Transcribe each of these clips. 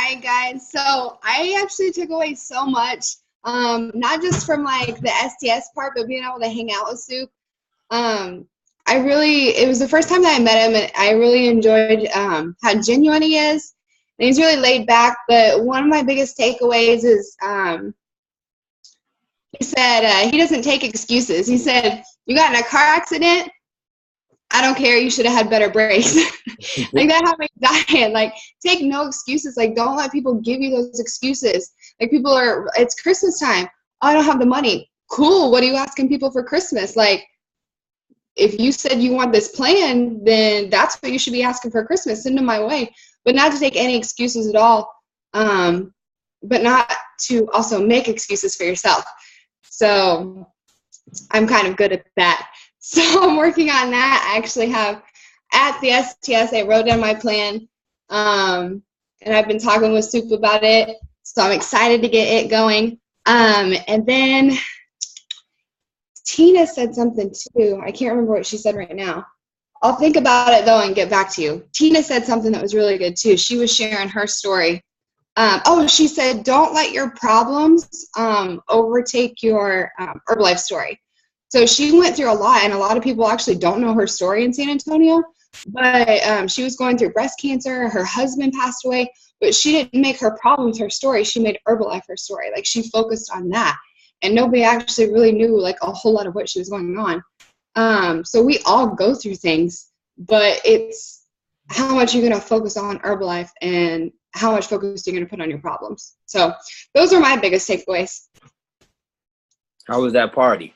right, guys. So I actually took away so much, not just from like the STS part, but being able to hang out with Soup. Um, it was the first time that I met him, and I really enjoyed how genuine he is. And he's really laid back. But one of my biggest takeaways is he said he doesn't take excuses. He said, "You got in a car accident? I don't care. You should have had better brakes." Like that had me dying. Like, take no excuses. Like, don't let people give you those excuses. Like, it's Christmas time. Oh, I don't have the money. Cool. What are you asking people for Christmas? Like, if you said you want this plan, then that's what you should be asking for Christmas. Send them my way. But not to take any excuses at all. But not to also make excuses for yourself. So I'm kind of good at that. So I'm working on that. I actually have at the STS, I wrote down my plan, and I've been talking with Soup about it. So I'm excited to get it going. And then Tina said something too. I can't remember what she said right now. I'll think about it though and get back to you. Tina said something that was really good too. She was sharing her story. She said, don't let your problems overtake your Herbalife story. So she went through a lot, and a lot of people actually don't know her story in San Antonio. But she was going through breast cancer. Her husband passed away, but she didn't make her problems her story. She made Herbalife her story. Like, she focused on that, and nobody actually really knew like a whole lot of what she was going on. So we all go through things, but it's how much you're going to focus on Herbalife and how much focus you're going to put on your problems. So those are my biggest takeaways. How was that party?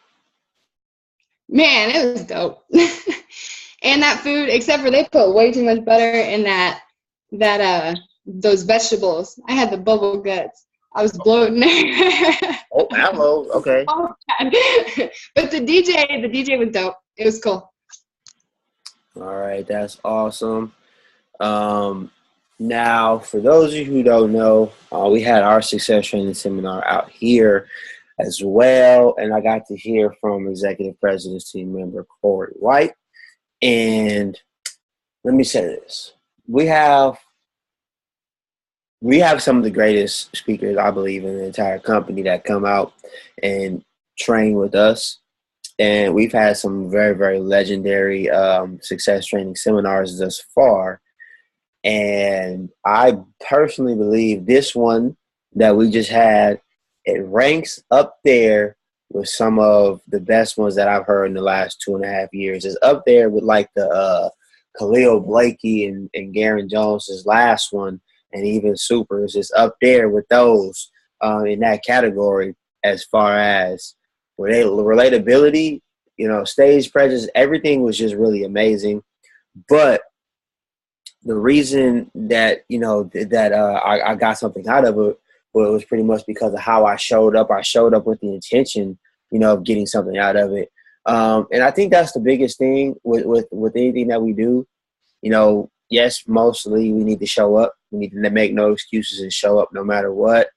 Man, it was dope. And that food, except for they put way too much butter in those vegetables. I had the bubble guts. I was bloating there. Oh, hello. Okay. But the DJ was dope. It was cool. All right, that's awesome. Now, for those of you who don't know, we had our success training seminar out here as well, and I got to hear from Executive President Team Member Corey White. And let me say this: we have some of the greatest speakers, I believe, in the entire company that come out and train with us. And we've had some very, very legendary success training seminars thus far. And I personally believe this one that we just had, it ranks up there with some of the best ones that I've heard in the last 2.5 years. It's up there with like the Khalil Blakey and Garen Jones's last one, and even Supers. It's up there with those in that category as far as relatability, stage presence. Everything was just really amazing. But the reason that, I got something out of it, but it was pretty much because of how I showed up. I showed up with the intention, of getting something out of it. And I think that's the biggest thing with anything that we do. Yes, mostly we need to show up. We need to make no excuses and show up no matter what.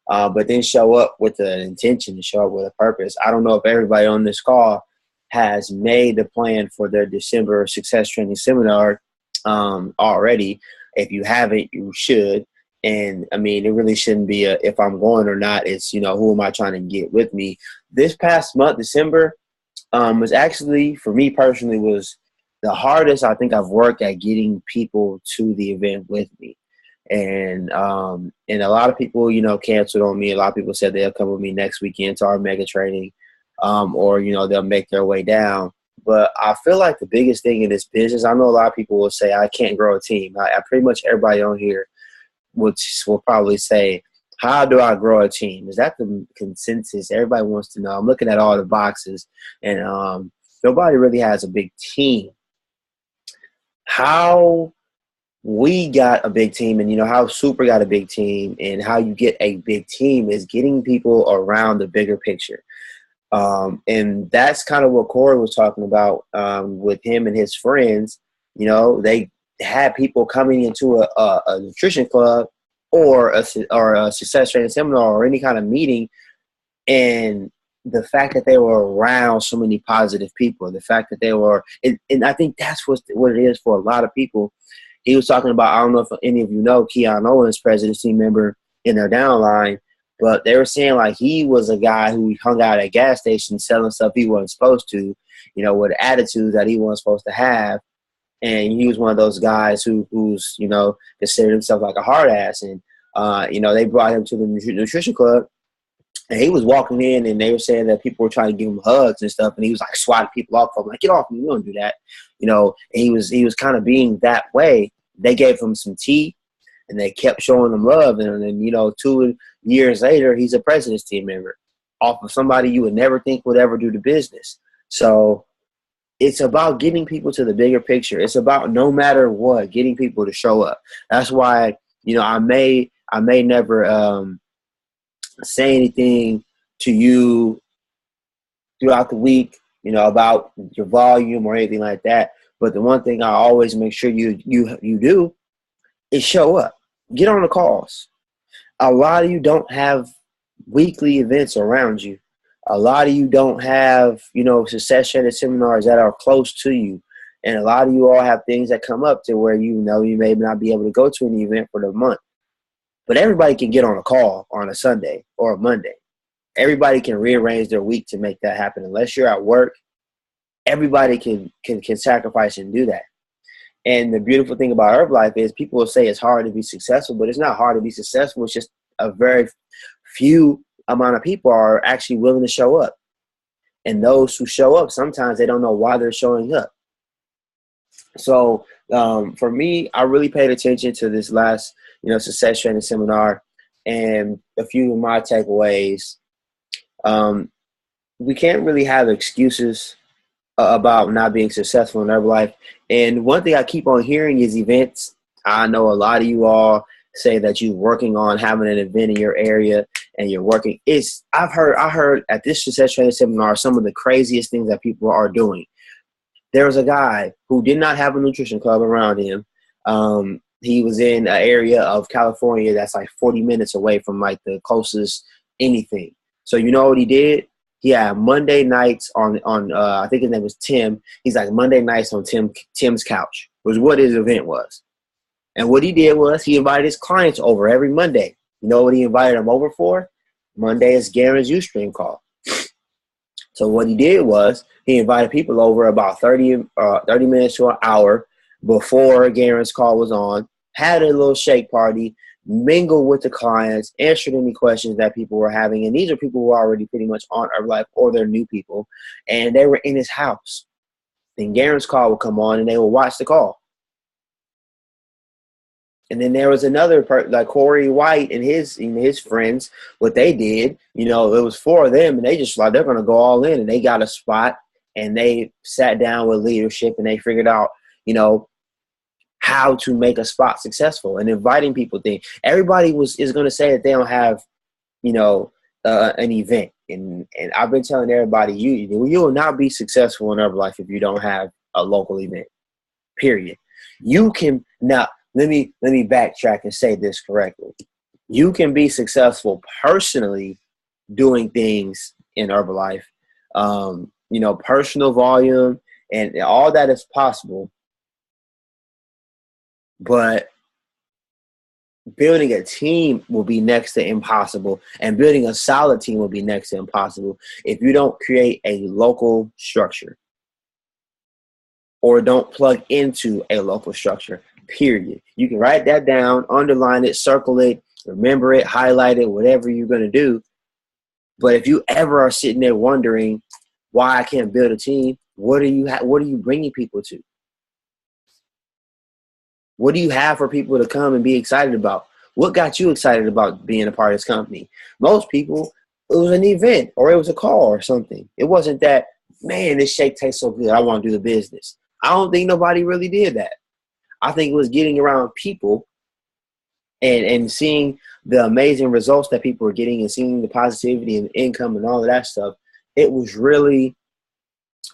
But then show up with an intention, to show up with a purpose. I don't know if everybody on this call has made the plan for their December success training seminar already. If you haven't, you should. And I mean, it really shouldn't be if I'm going or not. It's, who am I trying to get with me? This past month, December, was actually, for me personally, was the hardest I think I've worked at getting people to the event with me. And a lot of people, canceled on me. A lot of people said they'll come with me next weekend to our mega training, or, they'll make their way down. But I feel like the biggest thing in this business, I know a lot of people will say, I can't grow a team. I pretty much everybody on here will probably say, how do I grow a team? Is that the consensus? Everybody wants to know. I'm looking at all the boxes, and nobody really has a big team. How we got a big team, and how Super got a big team, and how you get a big team is getting people around the bigger picture. And that's kind of what Corey was talking about with him and his friends. They had people coming into a nutrition club or a success training seminar or any kind of meeting, and the fact that they were around so many positive people, the fact that they were, and I think that's what it is for a lot of people. he was talking about, I don't know if any of you know, Keon Owens, president's team member in their downline, but they were saying like he was a guy who hung out at gas stations selling stuff he wasn't supposed to, you know, with attitudes that he wasn't supposed to have. And he was one of those guys who's, you know, considered himself like a hard ass. And, you know, they brought him to the nutrition club. And he was walking in, and they were saying that people were trying to give him hugs and stuff, and he was like swatting people off. I'm like, get off me, we don't do that, you know. And he was kind of being that way. They gave him some tea, and they kept showing him love. And then, you know, 2 years later, he's a president's team member off of somebody you would never think would ever do the business. So it's about getting people to the bigger picture. It's about, no matter what, getting people to show up. That's why, you know, I may never say anything to you throughout the week, you know, about your volume or anything like that. But the one thing I always make sure you do is show up. Get on the calls. A lot of you don't have weekly events around you. A lot of you don't have, you know, success training seminars that are close to you. And a lot of you all have things that come up to where, you know, you may not be able to go to an event for the month. But everybody can get on a call on a Sunday or a Monday. Everybody can rearrange their week to make that happen. Unless you're at work, everybody can sacrifice and do that. And the beautiful thing about Herbalife is people will say it's hard to be successful, but it's not hard to be successful. It's just a very few amount of people are actually willing to show up. And those who show up, sometimes they don't know why they're showing up. So for me, I really paid attention to this last, you know, success training seminar, and a few of my takeaways. We can't really have excuses about not being successful in Herbalife. And one thing I keep on hearing is events. I know a lot of you all say that you're working on having an event in your area, and you're working. I heard at this success training seminar some of the craziest things that people are doing. There was a guy who did not have a nutrition club around him. He was in an area of California that's like 40 minutes away from like the closest anything. So you know what he did? He had Monday nights on I think his name was Tim. He's like Monday nights on Tim's couch was what his event was. And what he did was he invited his clients over every Monday. You know what he invited them over for? Monday is Garen's Ustream call. So what he did was he invited people over about 30 minutes to an hour before Garen's call was on, had a little shake party, mingled with the clients, answered any questions that people were having. And these are people who are already pretty much on Herbalife, or they're new people. And they were in his house. Then Garen's call would come on, and they would watch the call. And then there was another like Corey White and his friends. What they did, you know, it was 4 of them, and they just like, they're going to go all in, and they got a spot, and they sat down with leadership, and they figured out, you know, how to make a spot successful and inviting people. Everybody is going to say that they don't have, you know, an event, and I've been telling everybody, you will not be successful in Herbalife if you don't have a local event. Period. You can now. Let me backtrack and say this correctly. You can be successful personally doing things in Herbalife, you know, personal volume and all that is possible. But building a team will be next to impossible, and building a solid team will be next to impossible if you don't create a local structure or don't plug into a local structure. Period. You can write that down, underline it, circle it, remember it, highlight it, whatever you're going to do. But if you ever are sitting there wondering why I can't build a team, what are you bringing people to? What do you have for people to come and be excited about? What got you excited about being a part of this company? Most people, it was an event or it was a call or something. It wasn't that, man, this shake tastes so good, I want to do the business. I don't think nobody really did that. I think it was getting around people and seeing the amazing results that people were getting and seeing the positivity and income and all of that stuff. It was really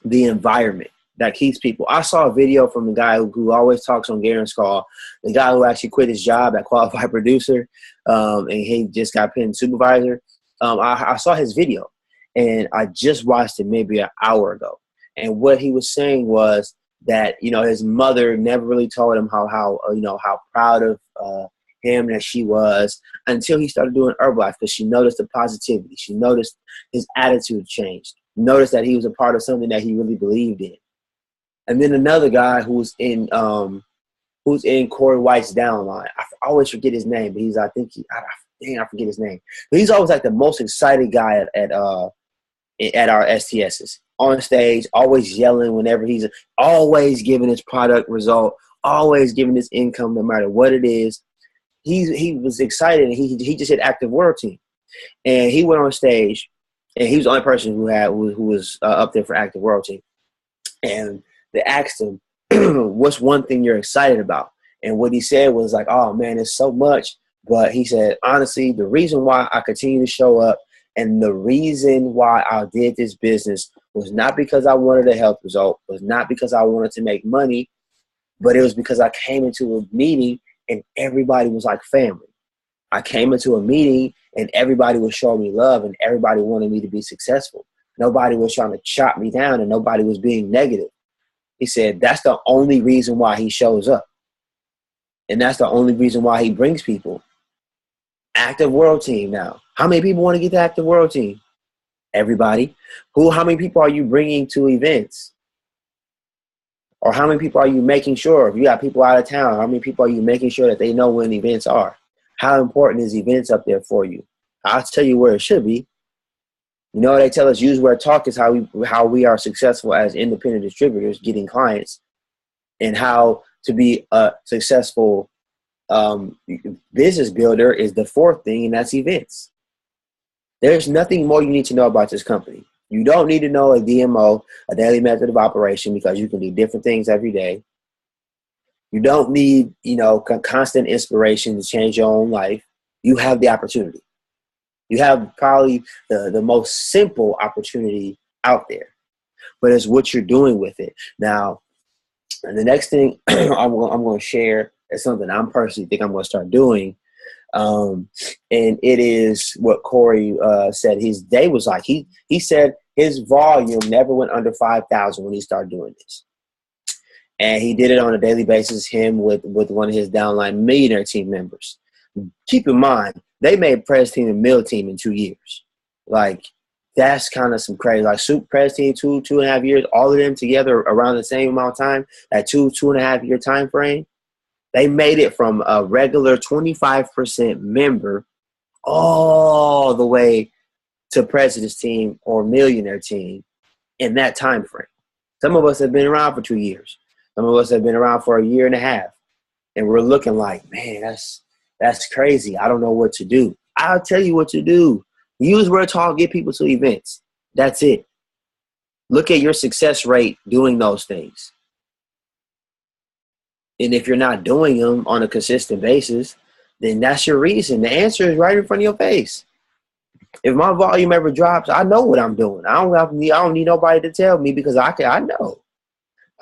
the environment that keeps people. I saw a video from the guy who always talks on Garen's call, the guy who actually quit his job at Qualified Producer, and he just got pinned supervisor. I saw his video, and I just watched it maybe an hour ago. And what he was saying was that, you know, his mother never really told him how proud of him that she was, until he started doing Herbalife, because she noticed the positivity. She noticed his attitude changed. Noticed that he was a part of something that he really believed in. And then another guy who's in Corey White's downline. I always forget his name, but I forget his name. But he's always like the most excited guy at our STSs. On stage, always yelling whenever he's always giving his product result, always giving his income no matter what it is. He was excited, and he just hit Active World Team. And he went on stage, and he was the only person who was up there for Active World Team. And they asked him, what's one thing you're excited about? And what he said was like, oh man, it's so much. But he said, honestly, the reason why I continue to show up and the reason why I did this business was not because I wanted a health result, was not because I wanted to make money, but it was because I came into a meeting and everybody was like family. I came into a meeting and everybody was showing me love and everybody wanted me to be successful. Nobody was trying to chop me down and nobody was being negative. He said that's the only reason why he shows up. And that's the only reason why he brings people. Active World Team now. How many people want to get the Active World Team? Everybody. How many people are you bringing to events? Or how many people are you making sure, if you got people out of town, how many people are you making sure that they know when events are? How important is events up there for you? I'll tell you where it should be. You know, they tell us use where talk is how we are successful as independent distributors getting clients, and how to be a successful business builder is the fourth thing, and that's events. There's nothing more you need to know about this company. You don't need to know a DMO, a daily method of operation, because you can do different things every day. You don't need, constant inspiration to change your own life. You have the opportunity. You have probably the most simple opportunity out there, but it's what you're doing with it. Now, and the next thing I'm going to share is something I'm personally think I'm going to start doing. And it is what Corey said his day was like. He said his volume never went under 5,000 when he started doing this. And he did it on a daily basis, him with one of his downline millionaire team members. Keep in mind, they made Prez Team and Mill Team in 2 years. Like, that's kind of some crazy. Like, Soup, Prez Team, 2.5 years, all of them together around the same amount of time, that 2.5 year time frame. They made it from a regular 25% member all the way to President's Team or Millionaire Team in that time frame. Some of us have been around for 2 years. Some of us have been around for a year and a half. And we're looking like, man, that's crazy. I don't know what to do. I'll tell you what to do. Use Word Talk, get people to events. That's it. Look at your success rate doing those things. And if you're not doing them on a consistent basis, then that's your reason. The answer is right in front of your face. If my volume ever drops, I know what I'm doing. I don't need nobody to tell me, because I know.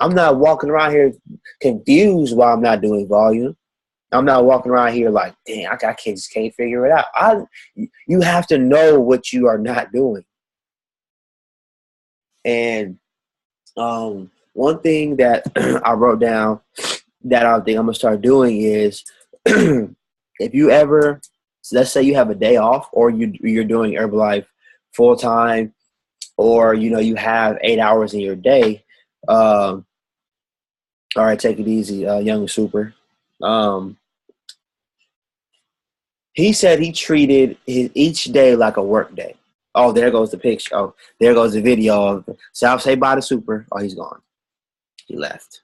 I'm not walking around here confused why I'm not doing volume. I'm not walking around here like, dang, I just can't figure it out. You have to know what you are not doing. And one thing that I wrote down that I think I'm going to start doing is if you ever, let's say you have a day off, or you're doing Herbalife full time, or, you have 8 hours in your day. All right, take it easy, young super. He said he treated each day like a work day. Oh, there goes the picture. Oh, there goes the video of South Say bye to Super. Oh, he's gone. He left.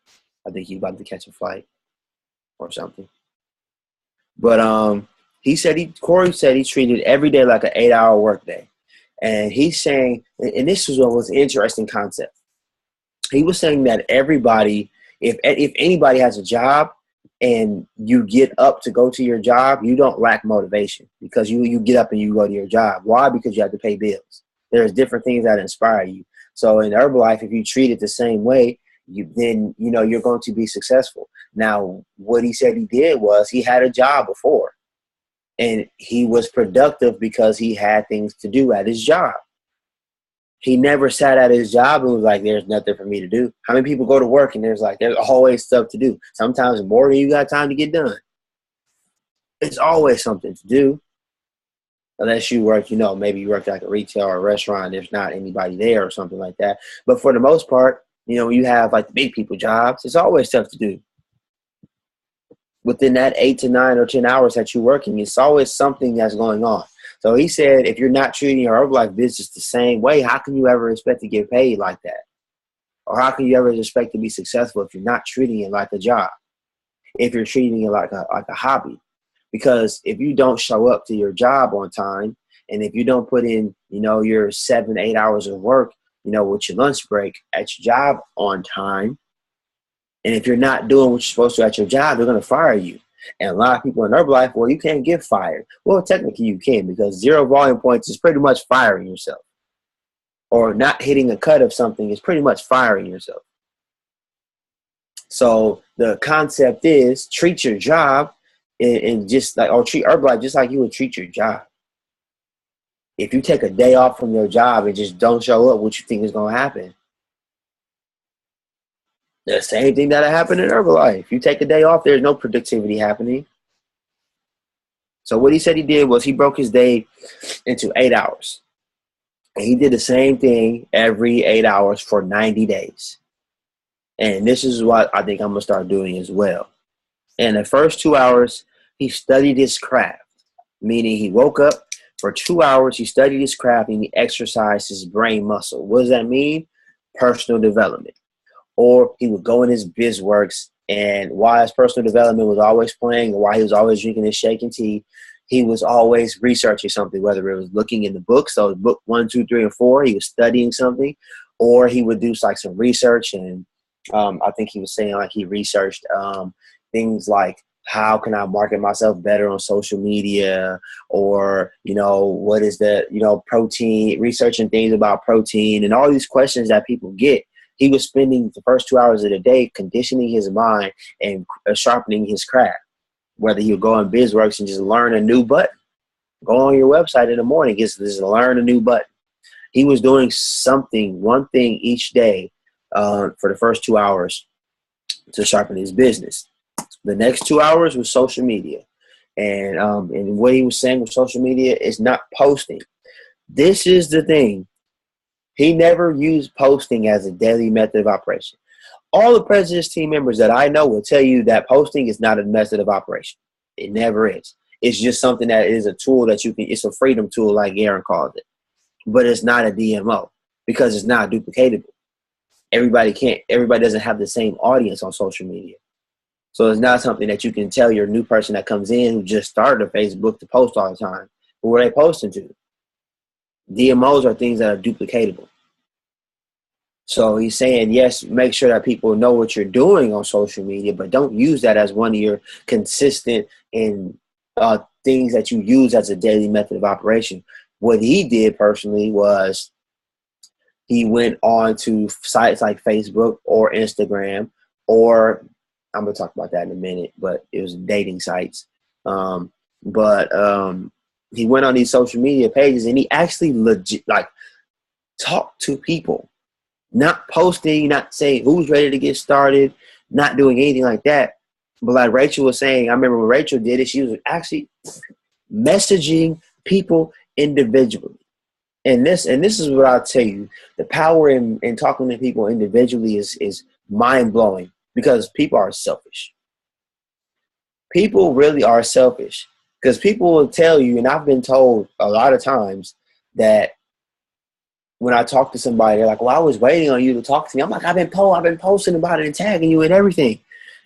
I think he's about to catch a flight or something. But Corey said he treated every day like an 8 hour work day. And he's saying, and this was what was an interesting concept. He was saying that everybody, if anybody has a job and you get up to go to your job, you don't lack motivation, because you get up and you go to your job. Why? Because you have to pay bills. There's different things that inspire you. So in Herbalife, if you treat it the same way, then you're going to be successful. Now, what he said he did was he had a job before, and he was productive because he had things to do at his job. He never sat at his job and was like, there's nothing for me to do. How many people go to work and there's always stuff to do? Sometimes more than you got time to get done. It's always something to do. Unless you work, maybe you work like a retail or a restaurant, there's not anybody there or something like that. But for the most part, when you have like the big people jobs, it's always stuff to do. Within that 8 to 9 or 10 hours that you're working, it's always something that's going on. So he said, if you're not treating your Herbalife business the same way, how can you ever expect to get paid like that? Or how can you ever expect to be successful if you're not treating it like a job? If you're treating it like a hobby? Because if you don't show up to your job on time, and if you don't put in, your 7-8 hours of work, with your lunch break at your job on time, and if you're not doing what you're supposed to at your job, they're going to fire you. And a lot of people in Herbalife, well, you can't get fired. Well, technically you can, because 0 volume points is pretty much firing yourself. Or not hitting a cut of something is pretty much firing yourself. So the concept is treat your job and treat Herbalife just like you would treat your job. If you take a day off from your job and just don't show up, what you think is going to happen? The same thing that'll happen in Herbalife. If you take a day off, there's no productivity happening. So what he said he did was he broke his day into 8 hours. And he did the same thing every 8 hours for 90 days. And this is what I think I'm going to start doing as well. In the first 2 hours, he studied his craft, meaning he woke up for 2 hours, he studied his craft, and he exercised his brain muscle. What does that mean? Personal development. Or he would go in his BizWorks, and while his personal development was always playing, or while he was always drinking his shake and tea, he was always researching something, whether it was looking in the book. So book 1, 2, 3, and 4, he was studying something, or he would do like some research. And I think he was saying like he researched things like, how can I market myself better on social media? Or, what is the, protein, researching things about protein and all these questions that people get. He was spending the first 2 hours of the day conditioning his mind and sharpening his craft. Whether you go on BizWorks and just learn a new button. Go on your website in the morning, just learn a new button. He was doing one thing each day for the first 2 hours to sharpen his business. The next 2 hours was social media. And what he was saying with social media is not posting. This is the thing. He never used posting as a daily method of operation. All the President's team members that I know will tell you that posting is not a method of operation. It never is. It's just something that is a tool that it's a freedom tool, like Aaron calls it. But it's not a DMO because it's not duplicatable. Everybody doesn't have the same audience on social media. So it's not something that you can tell your new person that comes in who just started a Facebook to post all the time. Who are they posting to? DMOs are things that are duplicatable. So he's saying, yes, make sure that people know what you're doing on social media, but don't use that as one of your consistent and things that you use as a daily method of operation. What he did personally was he went on to sites like Facebook or Instagram, or I'm going to talk about that in a minute, but it was dating sites. He went on these social media pages and he actually talked to people, not posting, not saying who's ready to get started, not doing anything like that. But like Rachel was saying, I remember when Rachel did it, she was actually messaging people individually. And this is what I'll tell you, the power in talking to people individually is mind blowing, because people are selfish. People really are selfish. Because people will tell you, and I've been told a lot of times that when I talk to somebody, they're like, well, I was waiting on you to talk to me. I'm like, I've been posting about it and tagging you and everything.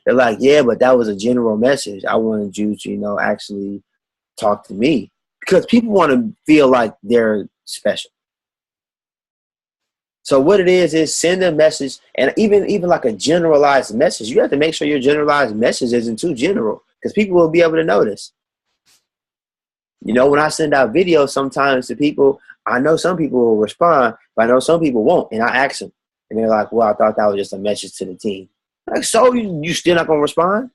They're like, yeah, but that was a general message. I wanted you to, actually talk to me. Because people want to feel like they're special. So what it is send a message, and even like a generalized message. You have to make sure your generalized message isn't too general, because people will be able to notice. When I send out videos sometimes to people, I know some people will respond, but I know some people won't. And I ask them, and they're like, well, I thought that was just a message to the team. Like, so you still not going to respond?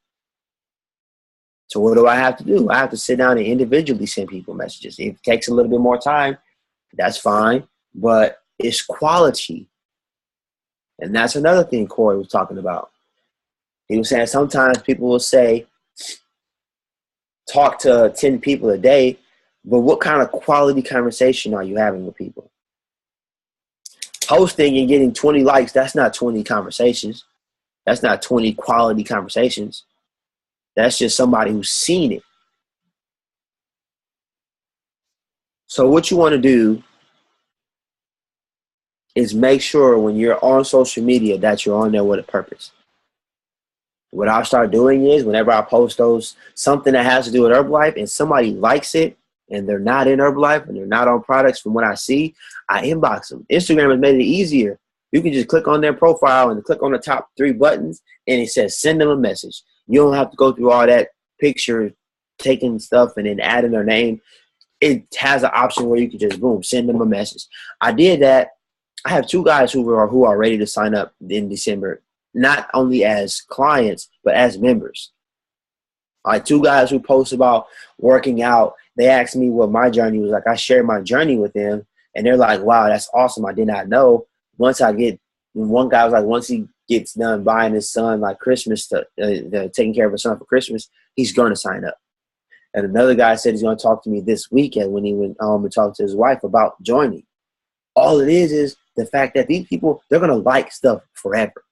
So what do I have to do? I have to sit down and individually send people messages. If it takes a little bit more time, that's fine. But It's quality. And that's another thing Corey was talking about. He was saying sometimes people will say, talk to 10 people a day, but what kind of quality conversation are you having with people? Posting and getting 20 likes, that's not 20 conversations. That's not 20 quality conversations. That's just somebody who's seen it. So what you want to do is make sure when you're on social media that you're on there with a purpose. What I'll start doing is whenever I post something that has to do with Herbalife and somebody likes it and they're not in Herbalife and they're not on products from what I see, I inbox them. Instagram has made it easier. You can just click on their profile and click on the top 3 buttons and it says send them a message. You don't have to go through all that picture taking stuff and then adding their name. It has an option where you can just boom, send them a message. I did that. I have 2 guys who are ready to sign up in December, not only as clients, but as members. Like 2 guys who post about working out. They asked me what my journey was like. I shared my journey with them and they're like, wow, that's awesome. I did not know. One guy was like, once he gets done buying his son like Christmas, taking care of his son for Christmas, he's going to sign up. And another guy said he's going to talk to me this weekend when he went home and talked to his wife about joining. All it is the fact that these people, they're going to like stuff forever.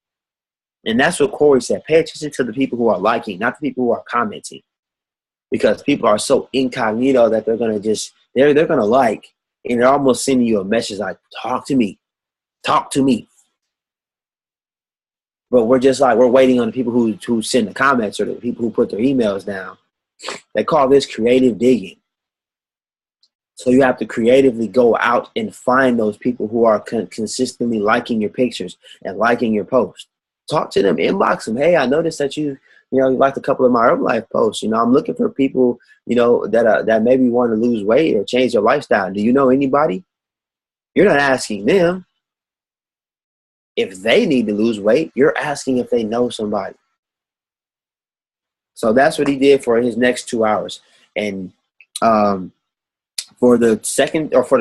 And that's what Corey said. Pay attention to the people who are liking, not the people who are commenting. Because people are so incognito that they're going to just, they're going to like, and they're almost sending you a message like, talk to me. Talk to me. But we're just like, we're waiting on the people who send the comments or the people who put their emails down. They call this creative digging. So you have to creatively go out and find those people who are consistently liking your pictures and liking your posts. Talk to them, inbox them. Hey, I noticed that you liked a couple of my Herbalife posts. I'm looking for people, that maybe want to lose weight or change their lifestyle. Do you know anybody? You're not asking them if they need to lose weight. You're asking if they know somebody. So that's what he did for his next 2 hours. And for the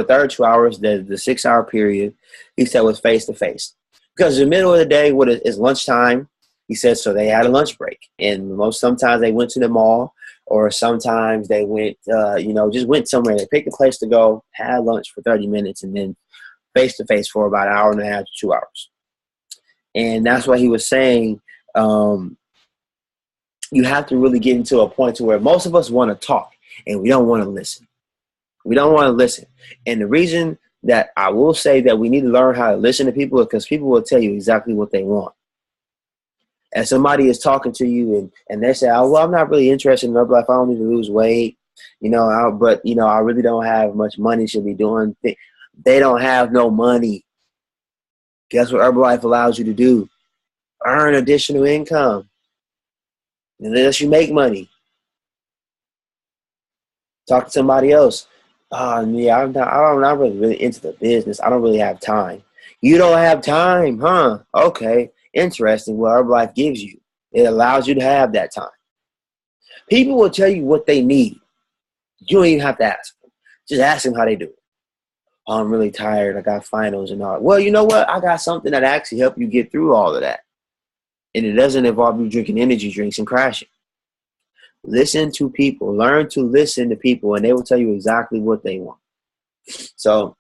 third 2 hours, the 6-hour period, he said was face to face. Because in the middle of the day, it's lunchtime, he said, so they had a lunch break. And sometimes they went to the mall, or sometimes they went, just went somewhere. They picked a place to go, had lunch for 30 minutes, and then face to face for about an hour and a half to 2 hours. And that's what he was saying. You have to really get into a point to where most of us want to talk and we don't want to listen. We don't want to listen. And the reason that I will say that we need to learn how to listen to people is because people will tell you exactly what they want. And somebody is talking to you and they say, oh, well, I'm not really interested in Herbalife. I don't need to lose weight, but I really don't have much money to be doing. They don't have no money. Guess what Herbalife allows you to do? Earn additional income. Unless you make money. Talk to somebody else. I'm not really into the business. I don't really have time. You don't have time, huh? Okay. Interesting. Well, Herbalife gives you. It allows you to have that time. People will tell you what they need. You don't even have to ask them. Just ask them how they do it. Oh, I'm really tired. I got finals and all. Well, you know what? I got something that actually help you get through all of that. And it doesn't involve you drinking energy drinks and crashing. Listen to people. Learn to listen to people, and they will tell you exactly what they want. So,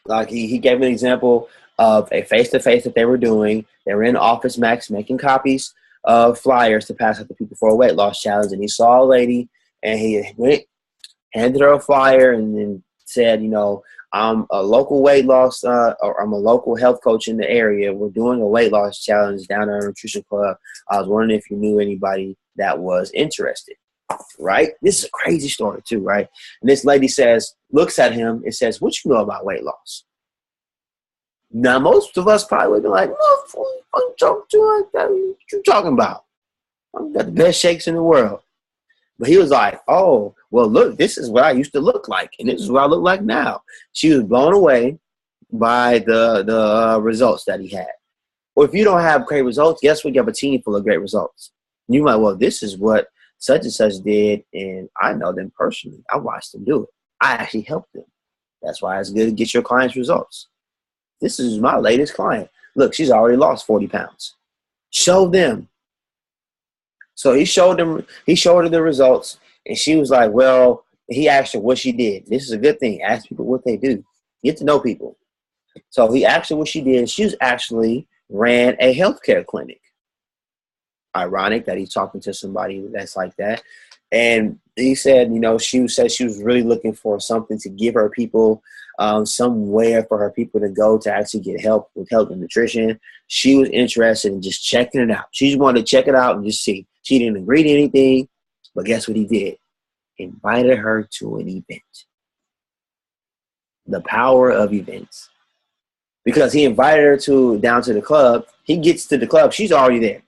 like he gave an example of a face-to-face that they were doing. They were in Office Max making copies of flyers to pass out to people for a weight loss challenge. And he saw a lady, and he went, handed her a flyer, and then said, I'm a local weight loss, or I'm a local health coach in the area. We're doing a weight loss challenge down at our nutrition club. I was wondering if you knew anybody that was interested, right? This is a crazy story too, right? And this lady looks at him and says, what you know about weight loss? Now, most of us probably would be like, what you talking about? I've got the best shakes in the world. But he was like, oh, well, look, this is what I used to look like, and this is what I look like now. She was blown away by the results that he had. Well, if you don't have great results, guess what? You have a team full of great results. And you might, well, this is what such and such did, and I know them personally. I watched them do it. I actually helped them. That's why it's good to get your clients' results. This is my latest client. Look, she's already lost 40 pounds. Show them. So he showed her the results, and she was like, well, he asked her what she did. This is a good thing. Ask people what they do. Get to know people. So he asked her what she did. She was actually ran a healthcare clinic. Ironic that he's talking to somebody that's like that. And he said, she said she was really looking for something to give her people, somewhere for her people to go to actually get help with health and nutrition. She was interested in just checking it out. She just wanted to check it out and just see. She didn't agree to anything, but guess what he did? Invited her to an event. The power of events. Because he invited her down to the club. He gets to the club. She's already there.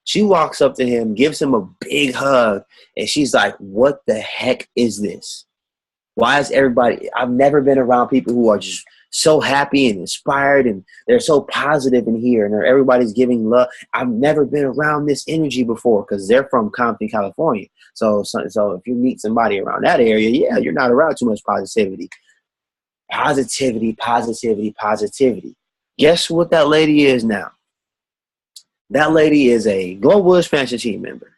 She walks up to him, gives him a big hug, and she's like, what the heck is this? Why is everybody, I've never been around people who are just so happy and inspired, and they're so positive in here, and everybody's giving love. I've never been around this energy before, because they're from Compton, California. So if you meet somebody around that area, yeah, you're not around too much positivity. Positivity, positivity, positivity. Guess what that lady is now? That lady is a global expansion team member.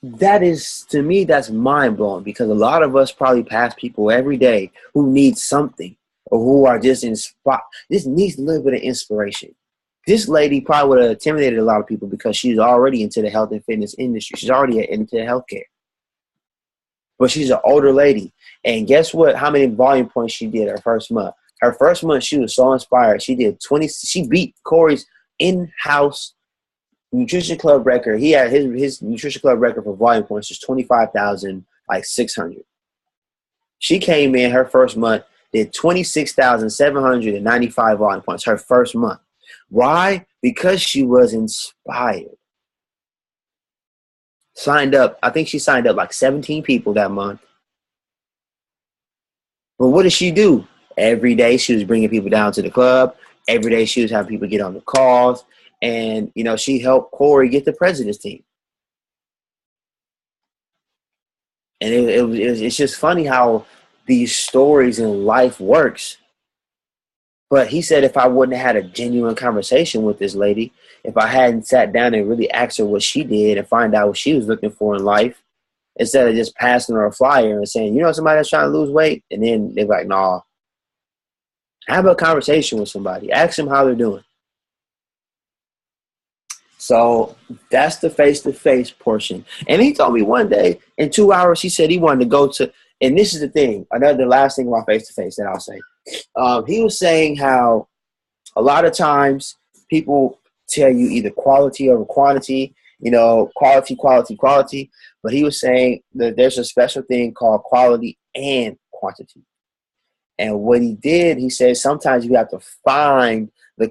That is, to me, that's mind-blowing, because a lot of us probably pass people every day who need something, or who are just inspired. This needs a little bit of inspiration. This lady probably would have intimidated a lot of people because she's already into the health and fitness industry. She's already into healthcare. But she's an older lady. And guess what? How many volume points she did her first month? Her first month, she was so inspired. She did 20. She beat Corey's in-house nutrition club record. He had his nutrition club record for volume points is 25,600. She came in her first month, did 26,795 volume points her first month. Why? Because she was inspired. Signed up. I think she signed up like 17 people that month. But what did she do? Every day she was bringing people down to the club. Every day she was having people get on the calls. And, she helped Corey get the president's team. And it's just funny how these stories in life works. But he said if I wouldn't have had a genuine conversation with this lady, if I hadn't sat down and really asked her what she did and find out what she was looking for in life, instead of just passing her a flyer and saying, somebody that's trying to lose weight, and then they're like, nah. Have a conversation with somebody. Ask them how they're doing. So that's the face-to-face portion. And he told me one day, in 2 hours, he said he wanted to go to, and this is the thing, the last thing about face-to-face that I'll say. He was saying how a lot of times people tell you either quality over quantity, quality. But he was saying that there's a special thing called quality and quantity. And what he did, he said, sometimes you have to find the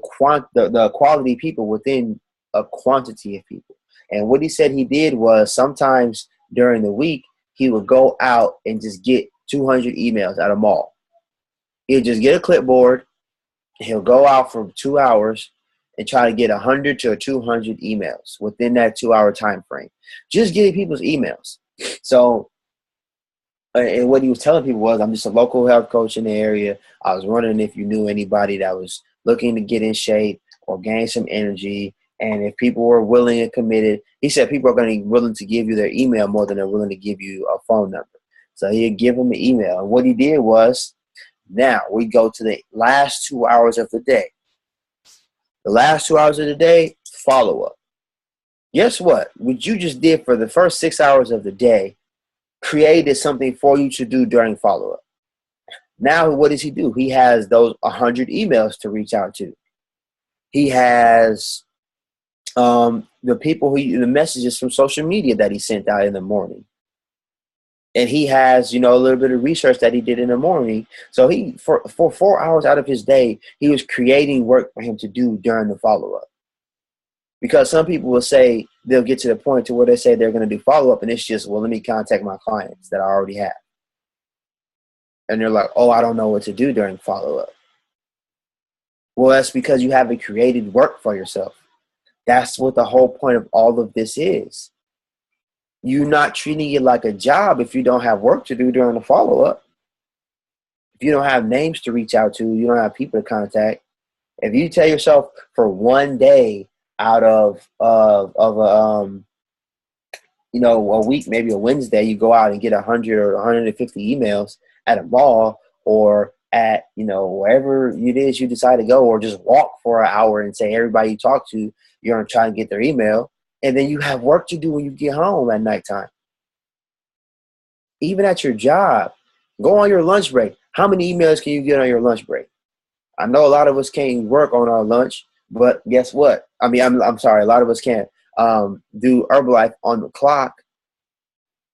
quality people within a quantity of people. And what he said he did was sometimes during the week, he would go out and just get 200 emails at a mall. He'll just get a clipboard. He'll go out for 2 hours and try to get 100 to 200 emails within that 2 hour time frame. Just getting people's emails. So, and what he was telling people was, I'm just a local health coach in the area. I was wondering if you knew anybody that was looking to get in shape or gain some energy. And if people were willing and committed, he said people are going to be willing to give you their email more than they're willing to give you a phone number. So he'd give them an email. And what he did was, now we go to the last 2 hours of the day. The last 2 hours of the day, follow up. Guess what? What you just did for the first 6 hours of the day created something for you to do during follow-up. Now, what does he do? He has those 100 emails to reach out to. He has the messages from social media that he sent out in the morning. And he has, a little bit of research that he did in the morning. So he, for 4 hours out of his day, he was creating work for him to do during the follow-up. Because some people will say, they'll get to the point to where they say they're going to do follow-up, and it's just, well, let me contact my clients that I already have. And they're like, oh, I don't know what to do during follow-up. Well, that's because you haven't created work for yourself. That's what the whole point of all of this is. You're not treating it like a job if you don't have work to do during the follow-up. If you don't have names to reach out to, you don't have people to contact. If you tell yourself for one day out of a week, maybe a Wednesday, you go out and get 100 or 150 emails at a mall or at, wherever it is you decide to go, or just walk for an hour and say everybody you talk to, you're going to try and get their email. And then you have work to do when you get home at nighttime. Even at your job, go on your lunch break. How many emails can you get on your lunch break? I know a lot of us can't work on our lunch, but guess what? I mean, I'm sorry, a lot of us can't do Herbalife on the clock.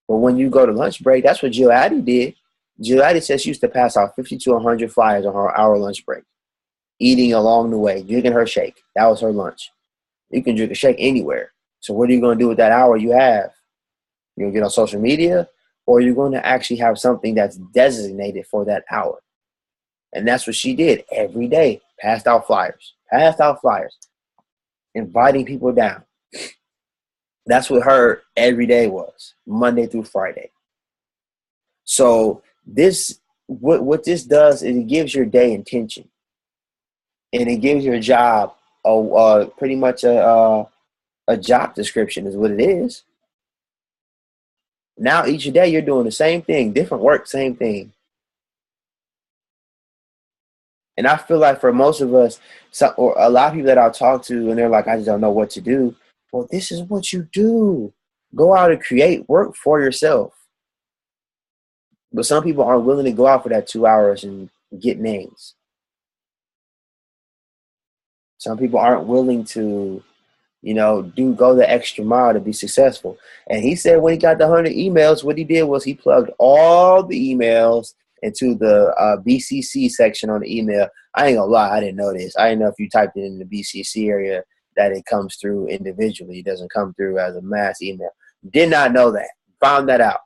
But when you go to lunch break, that's what Jill Addy did. Jill Addy says she used to pass out 50 to 100 flyers on her hour lunch break, eating along the way, drinking her shake. That was her lunch. You can drink a shake anywhere. So what are you going to do with that hour you have? You're going to get on social media, or you're going to actually have something that's designated for that hour. And that's what she did every day. Passed out flyers, inviting people down. That's what her every day was, Monday through Friday. So what this does is it gives your day intention, and it gives your job pretty much a job description is what it is. Now each day you're doing the same thing, different work, same thing. And I feel like for most of us, or a lot of people that I'll talk to, and they're like, I just don't know what to do. Well, this is what you do. Go out and create work for yourself. But some people aren't willing to go out for that 2 hours and get names. Some people aren't willing to, go the extra mile to be successful. And he said when he got the 100 emails, what he did was he plugged all the emails into the BCC section on the email. I ain't gonna lie, I didn't know this. I didn't know if you typed it in the BCC area that it comes through individually. It doesn't come through as a mass email. Did not know that. Found that out.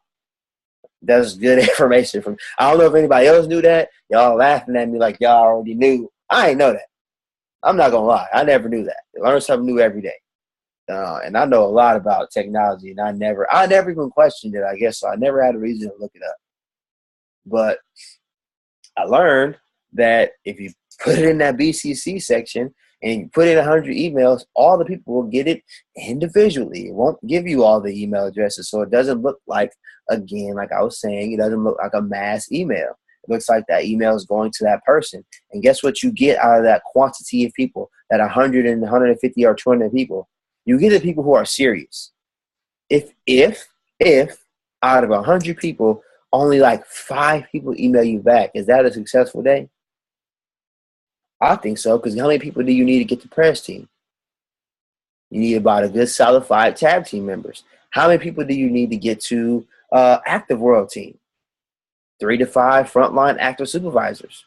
That's good information from. I don't know if anybody else knew that. Y'all laughing at me like y'all already knew. I ain't know that. I'm not gonna lie. I never knew that. Learn something new every day. And I know a lot about technology, and I never even questioned it, I guess. So I never had a reason to look it up. But I learned that if you put it in that BCC section and you put in 100 emails, all the people will get it individually. It won't give you all the email addresses. So it doesn't look like, again, like I was saying, it doesn't look like a mass email. It looks like that email is going to that person. And guess what you get out of that quantity of people, that 100 and 150 or 200 people? You get the people who are serious. If out of 100 people, only like 5 people email you back, is that a successful day? I think so, because how many people do you need to get the press team? You need about a good solid 5 tab team members. How many people do you need to get to active world team? 3 to 5 frontline active supervisors.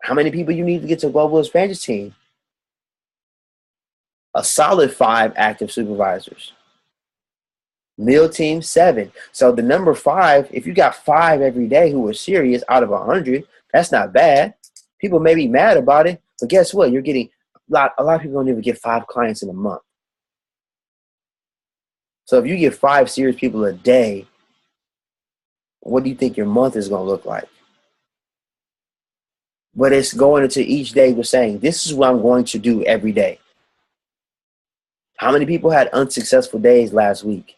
How many people you need to get to global expansion team? A solid 5 active supervisors. Meal team 7. So the number 5, if you got 5 every day who are serious out of 100, that's not bad. People may be mad about it, but guess what? You're getting a lot of people don't even get 5 clients in a month. So if you get 5 serious people a day, what do you think your month is going to look like? But it's going into each day with saying, this is what I'm going to do every day. How many people had unsuccessful days last week?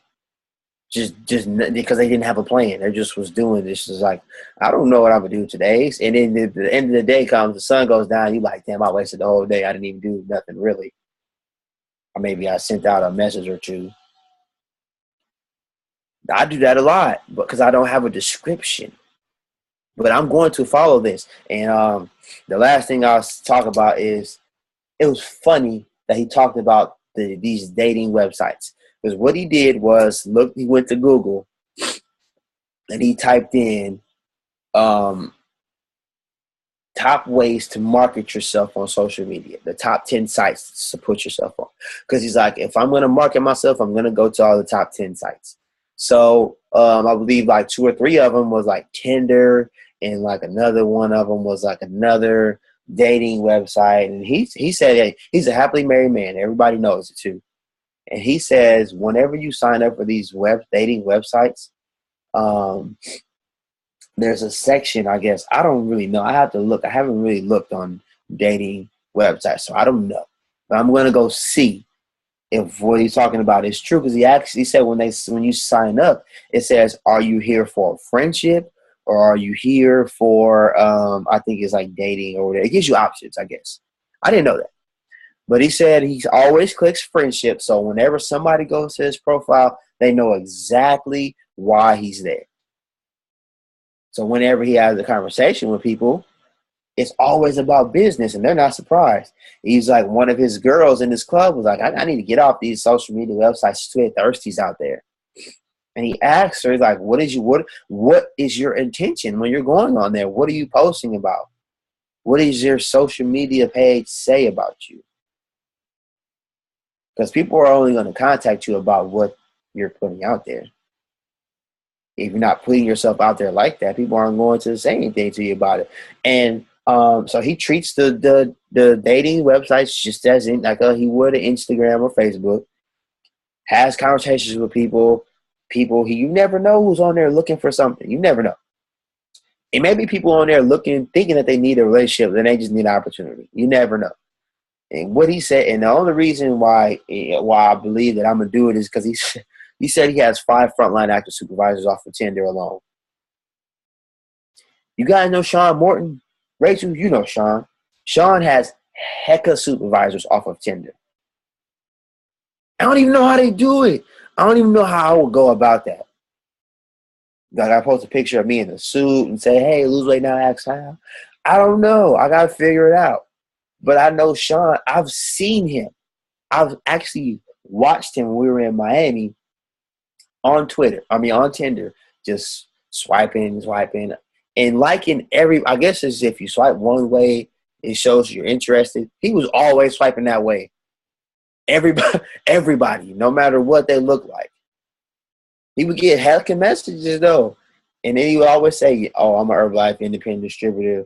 Just because they didn't have a plan. They just was doing this. It's like, I don't know what I'm going to do today. And then the end of the day comes, the sun goes down. You like, damn, I wasted the whole day. I didn't even do nothing really. Or maybe I sent out a message or two. I do that a lot because I don't have a description. But I'm going to follow this. And the last thing I'll talk about is, it was funny that he talked about these dating websites. Because what he did was, he went to Google and he typed in top ways to market yourself on social media, the top 10 sites to put yourself on. Because he's like, if I'm going to market myself, I'm going to go to all the top 10 sites. So I believe like 2 or 3 of them was like Tinder, and like another one of them was like another dating website. And he said, hey, he's a happily married man. Everybody knows it too. And he says, whenever you sign up for these dating websites, there's a section, I guess. I don't really know. I have to look. I haven't really looked on dating websites, so I don't know. But I'm gonna go see if what he's talking about is true, because he actually said when you sign up, it says, "Are you here for a friendship, or are you here for?" I think it's like dating or whatever. It gives you options, I guess. I didn't know that, but he said he always clicks friendship, so whenever somebody goes to his profile, they know exactly why he's there. So whenever he has a conversation with people, it's always about business, and they're not surprised. He's like, one of his girls in his club was like, I need to get off these social media websites. Too many thirsties out there. And he asked her, he's like, what is your intention when you're going on there? What are you posting about? What does your social media page say about you? Because people are only going to contact you about what you're putting out there. If you're not putting yourself out there like that, people aren't going to say anything to you about it. And so he treats the dating websites just as in like he would an Instagram or Facebook. Has conversations with people. You never know who's on there looking for something. You never know. It may be people on there thinking that they need a relationship, then they just need an opportunity. You never know. And what he said, and the only reason why I believe that I'm gonna do it is because he said he has 5 frontline active supervisors off of Tinder alone. You guys know Sean Morton? Rachel, you know Sean. Sean has hecka supervisors off of Tinder. I don't even know how they do it. I don't even know how I would go about that. Like I post a picture of me in a suit and say, hey, lose weight now, ask how. I don't know. I got to figure it out. But I know Sean. I've seen him. I've actually watched him when we were in Miami on Tinder, just swiping. And liking I guess it's if you swipe one way, it shows you're interested. He was always swiping that way. Everybody, no matter what they look like. He would get heckin' messages though. And then he would always say, oh, I'm an Herbalife independent distributor.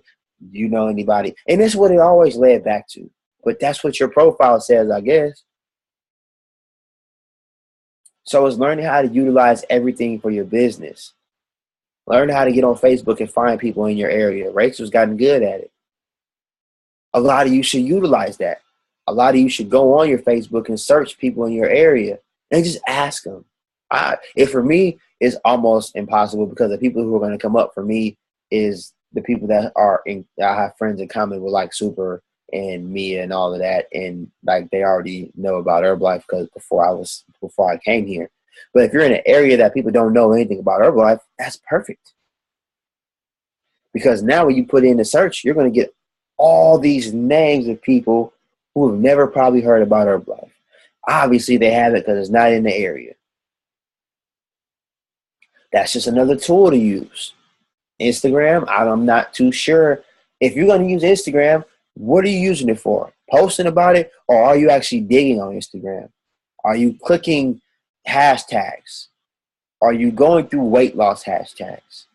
Do you know anybody? And that's what it always led back to. But that's what your profile says, I guess. So it's learning how to utilize everything for your business. Learn how to get on Facebook and find people in your area. Rachel's gotten good at it. A lot of you should utilize that. A lot of you should go on your Facebook and search people in your area and just ask them. For me, it's almost impossible because the people who are going to come up for me is the people that I have friends in common with, like Super and Mia and all of that, and like they already know about Herbalife because before I came here. But if you're in an area that people don't know anything about Herbalife, that's perfect. Because now when you put in the search, you're going to get all these names of people who have never probably heard about Herbalife. Obviously, they haven't because it's not in the area. That's just another tool to use. Instagram, I'm not too sure. If you're going to use Instagram, what are you using it for? Posting about it, or are you actually digging on Instagram? Are you clicking hashtags? Are you going through weight loss hashtags?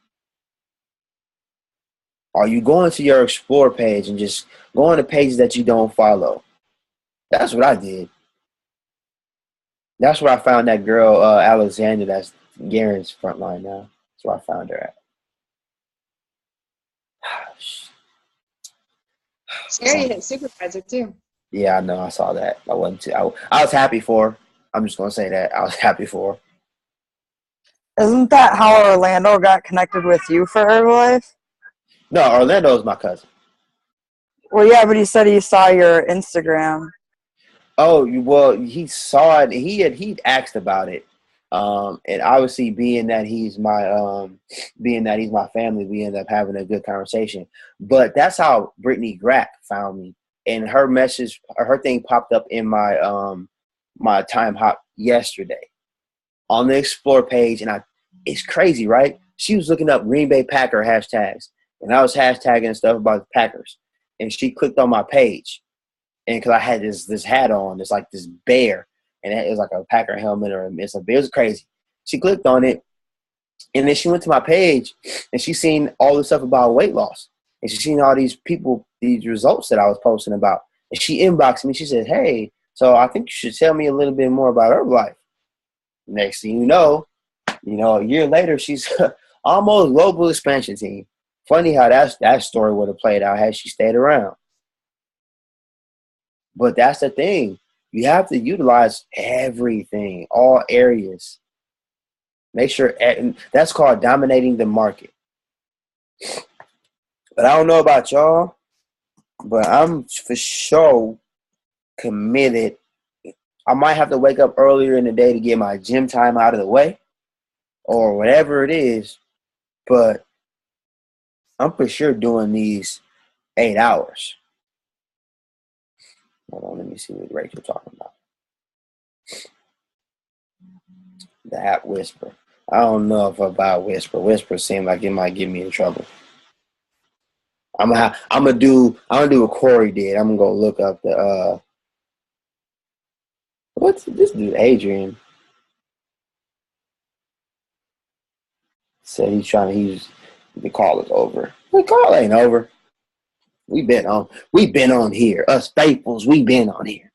Are you going to your Explore page and just going to pages that you don't follow? That's what I did. That's where I found that girl, Alexandra, that's Garen's frontline now. That's where I found her at. Sherry hit supervisor too. Yeah, I know. I saw that. I wasn't too. I was happy for her. I'm just gonna say that I was happy for her. Isn't that how Orlando got connected with you for Herbalife? No, Orlando is my cousin. Well, yeah, but he said he saw your Instagram. Oh, well, he saw it. He'd asked about it, and obviously, being that he's my family, we ended up having a good conversation. But that's how Brittany Grack found me, and her thing popped up in my my Time Hop yesterday on the Explore page, and it's crazy, right? She was looking up Green Bay Packer hashtags, and I was hashtagging stuff about the Packers, and she clicked on my page. And because I had this hat on, it's like this bear, and it was like a Packer helmet or it's a bear. It was crazy. She clicked on it, and then she went to my page, and she seen all the stuff about weight loss, and she seen all these people, these results that I was posting about, and she inboxed me. She said, "Hey, so I think you should tell me a little bit more about Herbalife." Next thing you know, a year later, she's almost global expansion team. Funny how that story would have played out had she stayed around. But that's the thing. You have to utilize everything, all areas. Make sure, and that's called dominating the market. But I don't know about y'all, but I'm for sure committed. I might have to wake up earlier in the day to get my gym time out of the way or whatever it is, but I'm for sure doing these 8 hours. Hold on, let me see what Rachel talking about. The app Whisper. I don't know if about Whisper. Whisper seems like it might get me in trouble. I'm gonna do what Corey did. I'm gonna go look up the what's this dude Adrian said he's trying to use the call is over. The call ain't over. We've been on here. Us faithfuls, we been on here.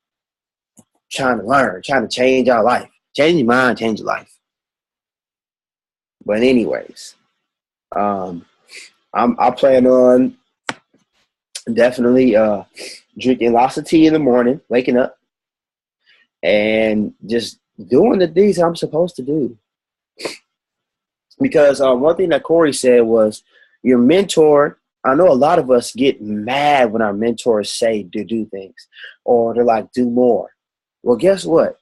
Trying to learn, trying to change our life. Change your mind, change your life. But anyways, I plan on definitely drinking lots of tea in the morning, waking up, and just doing the things I'm supposed to do. Because one thing that Corey said was your mentor. I know a lot of us get mad when our mentors say to do things or they're like, do more. Well, guess what?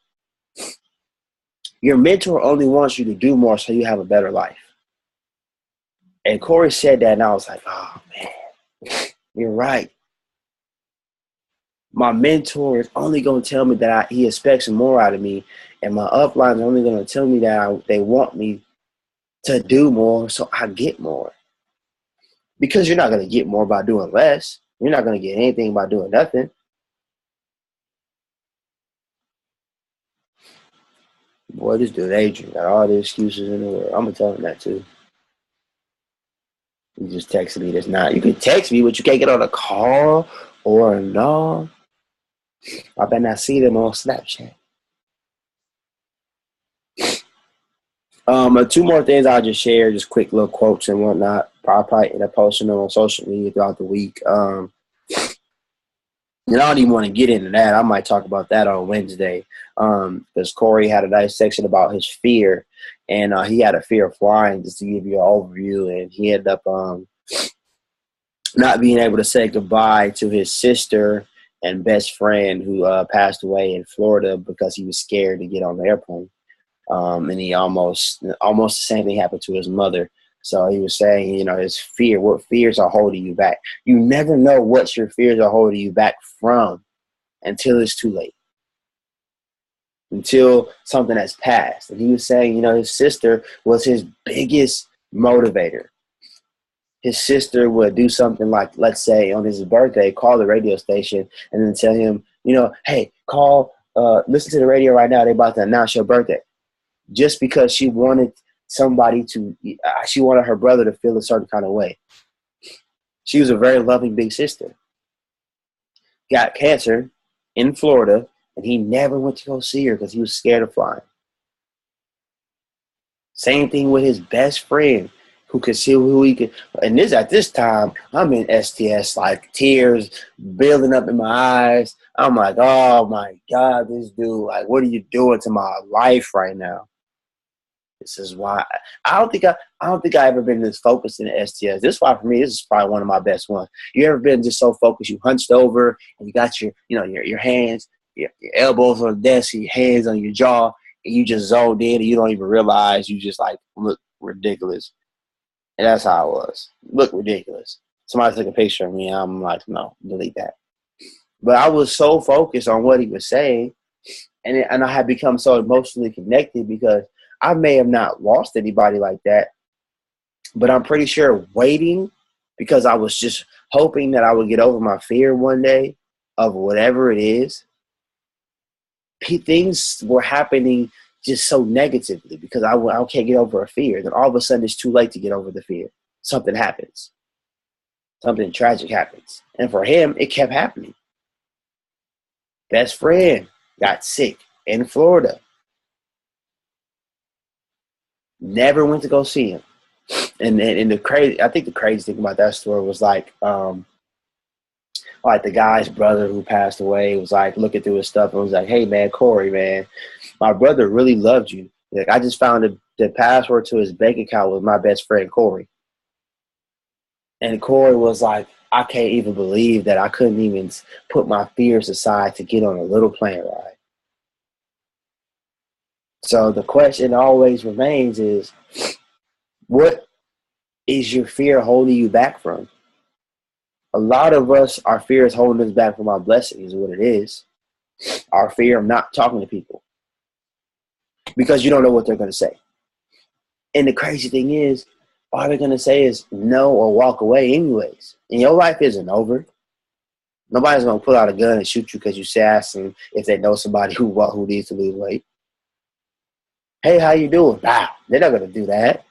Your mentor only wants you to do more so you have a better life. And Corey said that, and I was like, oh, man, you're right. My mentor is only going to tell me that he expects more out of me, and my upline is only going to tell me that they want me to do more so I get more. Because you're not going to get more by doing less. You're not going to get anything by doing nothing. Boy, this dude Adrian got all the excuses in the world. I'm going to tell him that too. You just text me that's not. You can text me, but you can't get on a call or no. I better not see them on Snapchat. 2 more things I'll just share, just quick little quotes and whatnot. I'll probably end up posting them on social media throughout the week. And I don't even want to get into that. I might talk about that on Wednesday. Because Corey had a nice section about his fear. And he had a fear of flying, just to give you an overview. And he ended up not being able to say goodbye to his sister and best friend who passed away in Florida because he was scared to get on the airplane. And he almost the same thing happened to his mother. So he was saying, you know, his fear, what fears are holding you back. You never know what your fears are holding you back from until it's too late. Until something has passed. And he was saying, you know, his sister was his biggest motivator. His sister would do something like, let's say on his birthday, call the radio station and then tell him, you know, hey, listen to the radio right now. They're about to announce your birthday. Just because she wanted she wanted her brother to feel a certain kind of way. She was a very loving big sister. Got cancer in Florida, and he never went to go see her because he was scared of flying. Same thing with his best friend, who could see who he could. And at this time, I'm in STS, like tears building up in my eyes. I'm like, oh my God, this dude, like, what are you doing to my life right now? This is why I don't think I ever been this focused in the STS. This is why for me, this is probably one of my best ones. You ever been just so focused, you hunched over and you got your hands, your elbows on the desk, your hands on your jaw, and you just zoned in and you don't even realize you just like look ridiculous. And that's how it was. Look ridiculous. Somebody took a picture of me and I'm like, no, delete that. But I was so focused on what he was saying, and I had become so emotionally connected because I may have not lost anybody like that, but I'm pretty sure waiting, because I was just hoping that I would get over my fear one day of whatever it is. Things were happening just so negatively because I can't get over a fear. Then all of a sudden it's too late to get over the fear. Something happens. Something tragic happens. And for him, it kept happening. Best friend got sick in Florida. Never went to go see him. And the crazy, I think the crazy thing about that story was like the guy's brother who passed away was like looking through his stuff and was like, "Hey man, Corey, man, my brother really loved you. Like I just found the password to his bank account was my best friend Corey." And Corey was like, "I can't even believe that I couldn't even put my fears aside to get on a little plane ride." So the question always remains is, what is your fear holding you back from? A lot of us, our fear is holding us back from our blessing is what it is. Our fear of not talking to people because you don't know what they're going to say. And the crazy thing is, all they're going to say is no or walk away anyways. And your life isn't over. Nobody's going to pull out a gun and shoot you because you ask them if they know somebody who needs to lose weight. Hey, how you doing? Wow, they're not going to do that.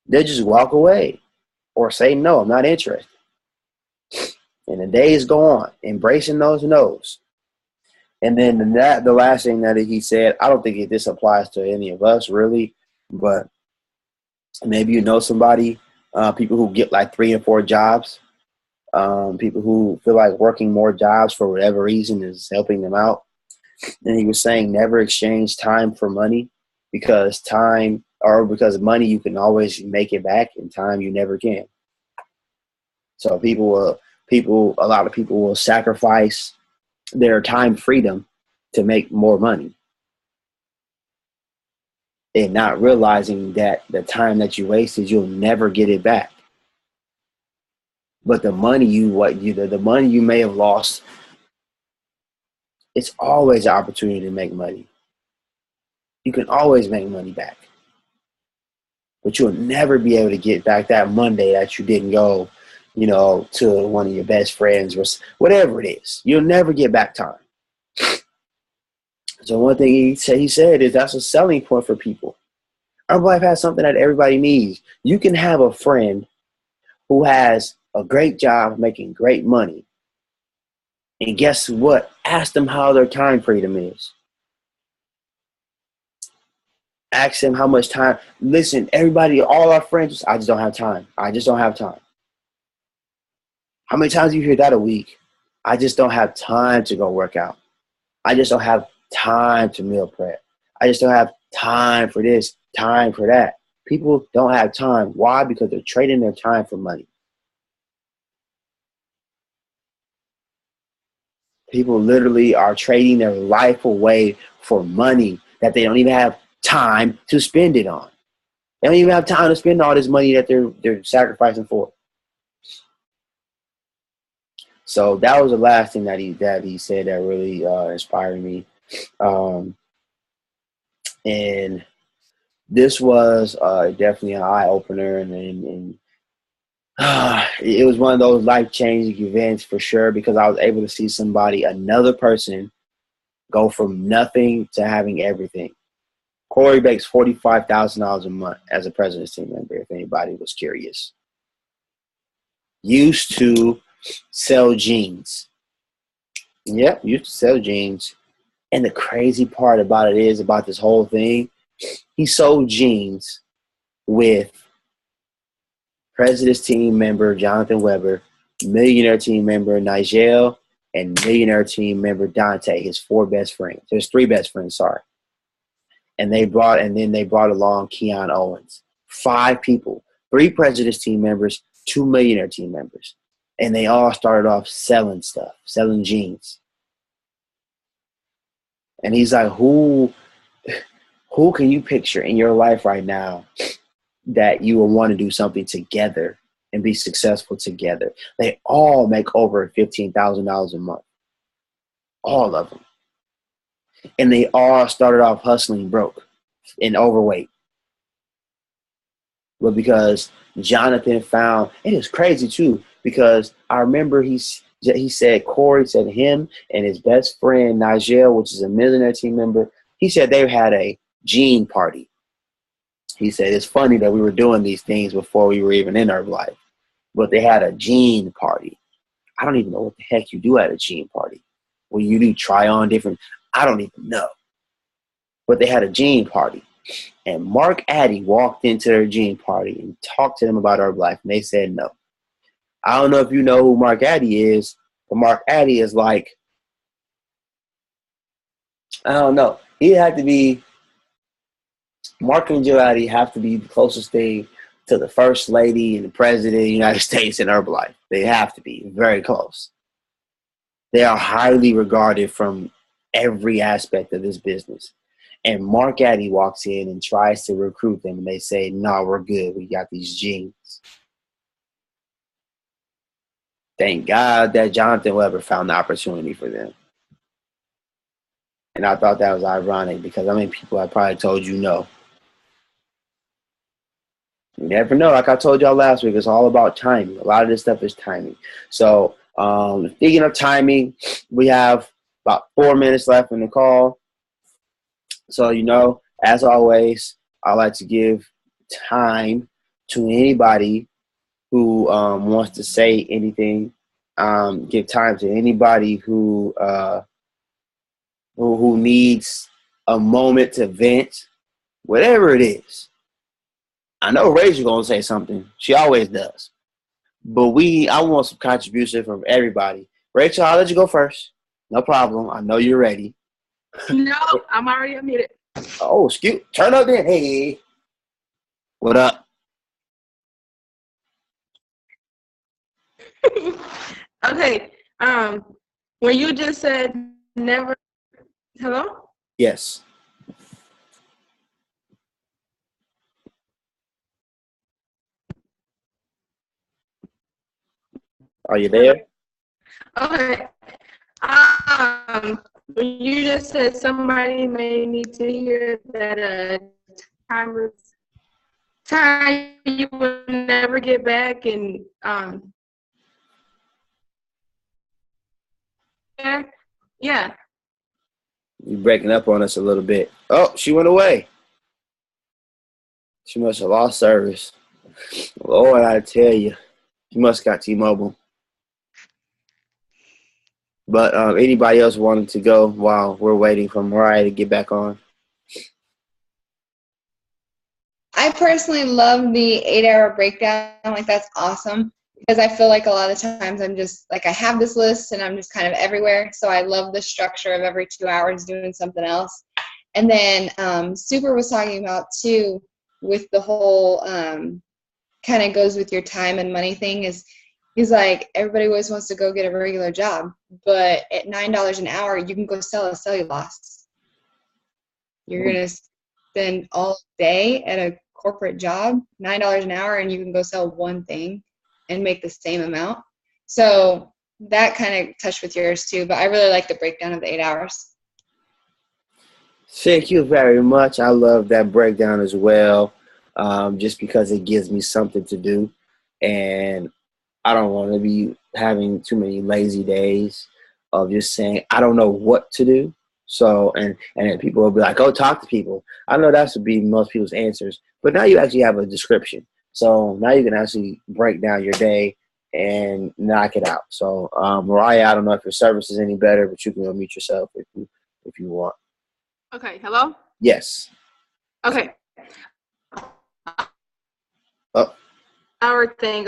They'll just walk away or say, no, I'm not interested. And the days go on, embracing those no's. And then the last thing that he said, I don't think this applies to any of us really, but maybe you know somebody, people who get like 3 and 4 jobs, people who feel like working more jobs for whatever reason is helping them out. And he was saying never exchange time for money because money you can always make it back and time you never can. So a lot of people will sacrifice their time freedom to make more money and not realizing that the time that you wasted, you'll never get it back. But the money the money you may have lost, it's always an opportunity to make money. You can always make money back. But you'll never be able to get back that Monday that you didn't go, to one of your best friends or whatever it is. You'll never get back time. So one thing he said is that's a selling point for people. Herbalife has something that everybody needs. You can have a friend who has a great job making great money. And guess what? Ask them how their time freedom is. Ask them how much time. Listen, everybody, all our friends, I just don't have time. I just don't have time. How many times do you hear that a week? I just don't have time to go work out. I just don't have time to meal prep. I just don't have time for this, time for that. People don't have time. Why? Because they're trading their time for money. People literally are trading their life away for money that they don't even have time to spend it on. They don't even have time to spend all this money that they're sacrificing for. So that was the last thing that he said that really inspired me. And this was definitely an eye opener, and it was one of those life-changing events for sure, because I was able to see another person go from nothing to having everything. Corey makes $45,000 a month as a President's Team member, if anybody was curious. Used to sell jeans. Yep, used to sell jeans. And the crazy part about this whole thing, he sold jeans with President's Team member Jonathan Weber, Millionaire Team member Nigel, and Millionaire Team member Dante, his 4 best friends. There's 3 best friends, sorry. And then they brought along Keon Owens. 5 people, 3 President's Team members, 2 Millionaire Team members. And they all started off selling stuff, selling jeans. And he's like, who can you picture in your life right now that you will want to do something together and be successful together? They all make over $15,000 a month. All of them. And they all started off hustling broke and overweight. But because Jonathan found, it is crazy too, because I remember he said, Corey said him and his best friend Nigel, which is a Millionaire Team member, he said they had a jean party. He said it's funny that we were doing these things before we were even in Herbalife, but they had a jean party. I don't even know what the heck you do at a jean party. Well, you do try on different, I don't even know. But they had a jean party. And Mark Addy walked into their jean party and talked to them about Herbalife, and they said no. I don't know if you know who Mark Addy is, but Mark Addy is like, I don't know. He had to be, Mark and Joe Addy have to be the closest thing to the first lady and the president of the United States in Herbalife. They have to be very close. They are highly regarded from every aspect of this business. And Mark Addy walks in and tries to recruit them, and they say, no, we're good. We got these jeans. Thank God that Jonathan Weber found the opportunity for them. And I thought that was ironic because I mean, people have probably told you no. You never know. Like I told y'all last week, it's all about timing. A lot of this stuff is timing. So speaking of timing, we have about 4 minutes left in the call. So, you know, as always, I like to give time to anybody who wants to say anything. Give time to anybody who needs a moment to vent, whatever it is. I know Rachel's gonna say something. She always does. But I want some contribution from everybody. Rachel, I'll let you go first. No problem. I know you're ready. No, I'm already unmuted. Oh, turn up then. Hey. What up? Okay. When you just said never, hello? Yes. Are you there? Okay. When you just said somebody may need to hear that time you will never get back, and yeah. You're breaking up on us a little bit. Oh, she went away. She must have lost service. Lord, I tell you, she must have got T-Mobile. But anybody else wanting to go while we're waiting for Mariah to get back on? I personally love the 8-hour breakdown. Like, that's awesome because I feel like a lot of times I'm just like, I have this list and I'm just kind of everywhere. So I love the structure of every 2 hours doing something else. And then Super was talking about too, with the whole kind of goes with your time and money thing, is he's like, everybody always wants to go get a regular job, but at $9 an hour, you can go sell a cellulose. You're going to spend all day at a corporate job, $9 an hour, and you can go sell one thing and make the same amount. So that kind of touched with yours too, but I really like the breakdown of the 8 hours. Thank you very much. I love that breakdown as well, just because it gives me something to do. And I don't want to be having too many lazy days of just saying, I don't know what to do. So, and then people will be like, oh, talk to people. I know that would be most people's answers, but now you actually have a description. So now you can actually break down your day and knock it out. So, Mariah, I don't know if your service is any better, but you can unmute yourself if you want. Okay, hello? Yes. Okay. Oh. Our thing,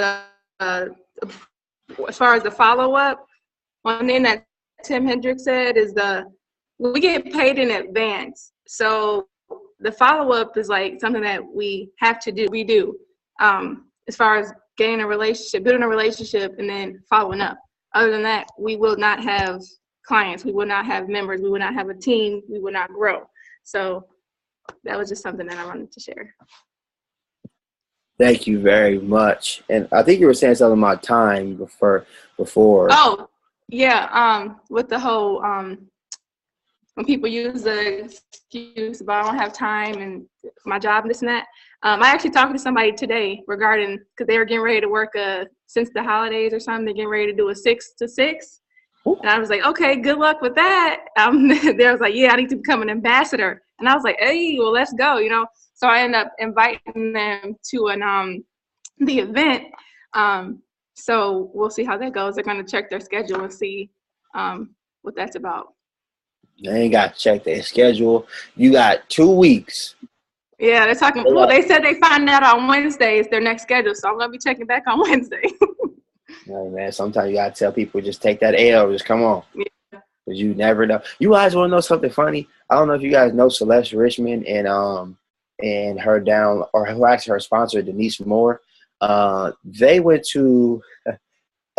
as far as the follow-up, one thing that Tim Hendricks said is we get paid in advance. So the follow-up is like something that we have to do. We do, as far as building a relationship, and then following up. Other than that, we will not have clients. We will not have members. We will not have a team. We will not grow. So that was just something that I wanted to share. Thank you very much. And I think you were saying something about time before. Oh, yeah. With the whole when people use the excuse about I don't have time and my job and this and that. I actually talked to somebody today regarding, because they were getting ready to work since the holidays or something. They're getting ready to do a 6 to 6. Ooh. And I was like, okay, good luck with that. They was like, yeah, I need to become an ambassador. And I was like, hey, well, let's go, you know. So I ended up inviting them to the event. So we'll see how that goes. They're going to check their schedule and see what that's about. They ain't got to check their schedule. You got 2 weeks Yeah, they're talking. Well, they said they find out on Wednesday is their next schedule, so I'm gonna be checking back on Wednesday. No, man, sometimes you gotta tell people just take that L, just come on. Yeah. Because you never know. You guys want to know something funny? I don't know if you guys know Celeste Richmond and her down, or who actually her sponsor, Denise Moore. They went to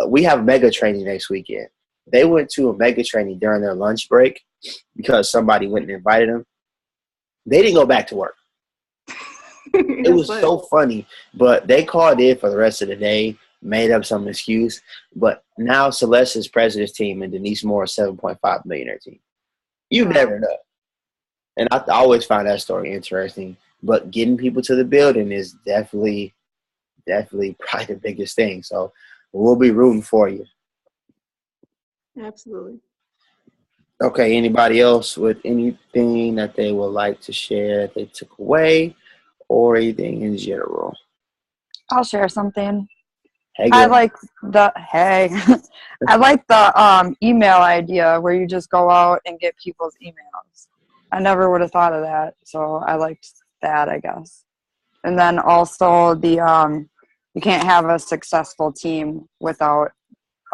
we have mega training next weekend. They went to a mega training during their lunch break because somebody went and invited them. They didn't go back to work. It was so funny, but they called in for the rest of the day, made up some excuse. But now Celeste is president's team and Denise Moore is 7.5 millionaire team. You never know. And I always find that story interesting. But getting people to the building is definitely probably the biggest thing. So we'll be rooting for you. Absolutely. Okay, anybody else with anything that they would like to share that they took away or anything in general? I'll share something. Hey, I girl. like the email idea where you just go out and get people's emails. I never would have thought of that, so I liked that, I guess. And then also the you can't have a successful team without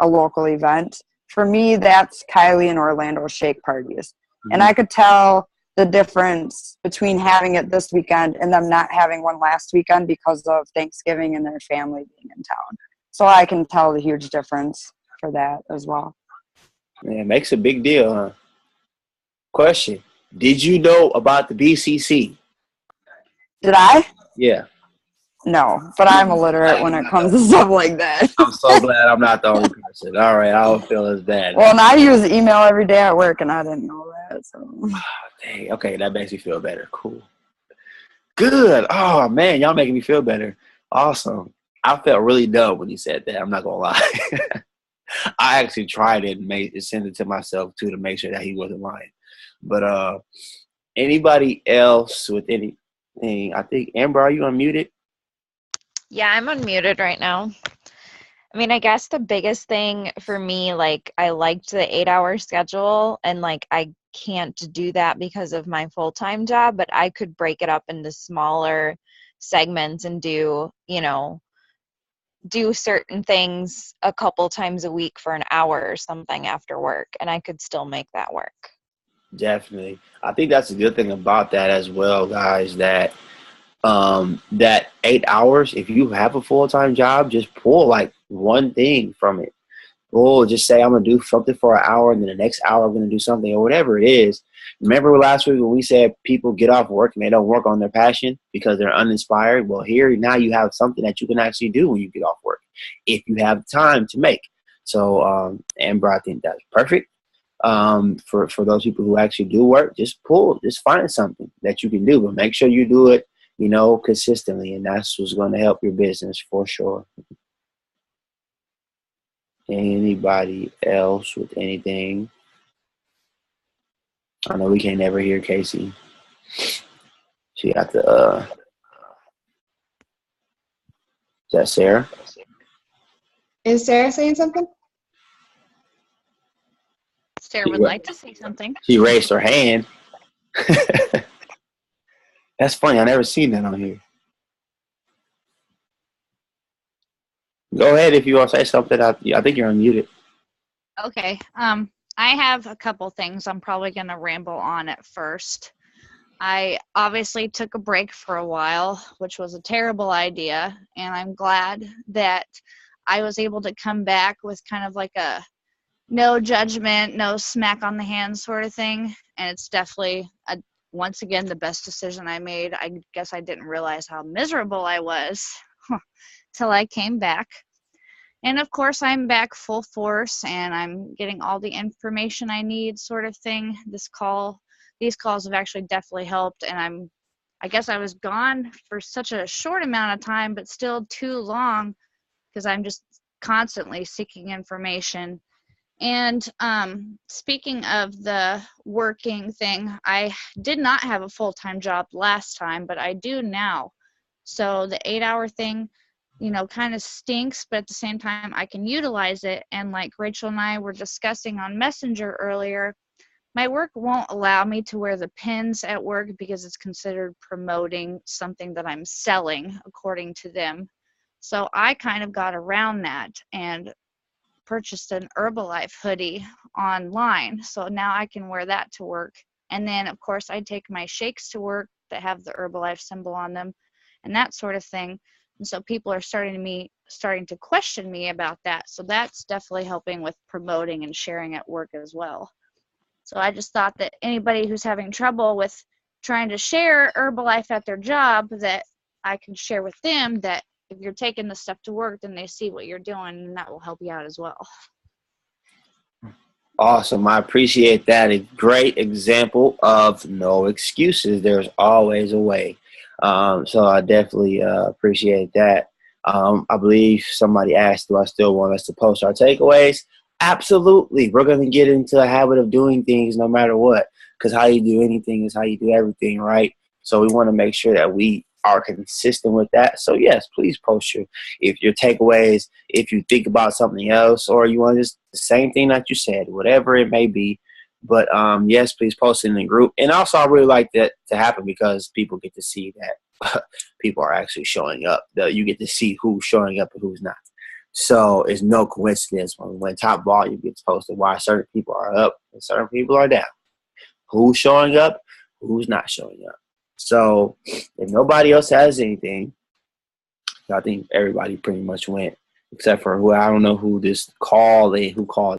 a local event. For me, that's Kylie and Orlando shake parties. Mm-hmm. And I could tell the difference between having it this weekend and them not having one last weekend because of Thanksgiving and their family being in town. So I can tell the huge difference for that as well. Yeah, it makes a big deal, huh? Question. Did you know about the BCC? Did I? Yeah. No, but I'm illiterate when it comes to stuff like that. I'm so glad I'm not the only person. All right, I don't feel as bad. Well, and I use email every day at work, and I didn't know that. So. Dang, okay, that makes me feel better. Cool. Good. Oh, man, y'all making me feel better. Awesome. I felt really dumb when you said that. I'm not going to lie. I actually tried it and send it to myself, too, to make sure that he wasn't lying. But anybody else with anything? I think, Amber, are you unmuted? Yeah, I'm unmuted right now. I mean, I guess the biggest thing for me, like, I liked the 8-hour schedule, and, like, I can't do that because of my full-time job, but I could break it up into smaller segments and do certain things a couple times a week for an hour or something after work, and I could still make that work. Definitely. I think that's a good thing about that as well, guys, that 8 hours, if you have a full-time job, just pull like one thing from it. Or just say, I'm going to do something for an hour, and then the next hour I'm going to do something, or whatever it is. Remember last week when we said people get off work and they don't work on their passion because they're uninspired? Well, here now you have something that you can actually do when you get off work, if you have time to make. So, Amber, I think that's perfect. For those people who actually do work, just find something that you can do, but make sure you do it, consistently, and that's what's going to help your business for sure. Anybody else with anything? I know we can't never hear Casey. She got the is that Sarah? Is Sarah saying something? Sarah would like to say something. She raised her hand. That's funny. I never seen that on here. Go ahead if you want to say something. I think you're unmuted. Okay. I have a couple things. I'm probably going to ramble on at first. I obviously took a break for a while, which was a terrible idea, and I'm glad that I was able to come back with kind of like a no judgment, no smack on the hand sort of thing, and it's definitely, once again, the best decision I made. I guess I didn't realize how miserable I was till I came back. And of course, I'm back full force, and I'm getting all the information I need, sort of thing. These calls have actually definitely helped, and I guess I was gone for such a short amount of time, but still too long, because I'm just constantly seeking information. And speaking of the working thing, I did not have a full-time job last time, but I do now. So the 8-hour thing, kind of stinks, but at the same time, I can utilize it. And like Rachel and I were discussing on Messenger earlier, my work won't allow me to wear the pins at work because it's considered promoting something that I'm selling according to them. So I kind of got around that and purchased an Herbalife hoodie online. So now I can wear that to work. And then of course I take my shakes to work that have the Herbalife symbol on them and that sort of thing. And so people are starting to question me about that. So that's definitely helping with promoting and sharing at work as well. So I just thought that anybody who's having trouble with trying to share Herbalife at their job, that I can share with them that if you're taking the stuff to work, then they see what you're doing, and that will help you out as well. Awesome. I appreciate that. A great example of no excuses. There's always a way. So I definitely appreciate that. I believe somebody asked, do I still want us to post our takeaways? Absolutely. We're going to get into a habit of doing things no matter what, because how you do anything is how you do everything, right? So we want to make sure that we are consistent with that. So yes, please post your takeaways. If you think about something else, or you want just the same thing that you said, whatever it may be. But yes, please post it in the group. And also, I really like that to happen because people get to see that people are actually showing up. You get to see who's showing up and who's not. So it's no coincidence when top volume gets posted why certain people are up and certain people are down. Who's showing up, who's not showing up. So if nobody else has anything, I think everybody pretty much went, except for who I don't know who this called and who called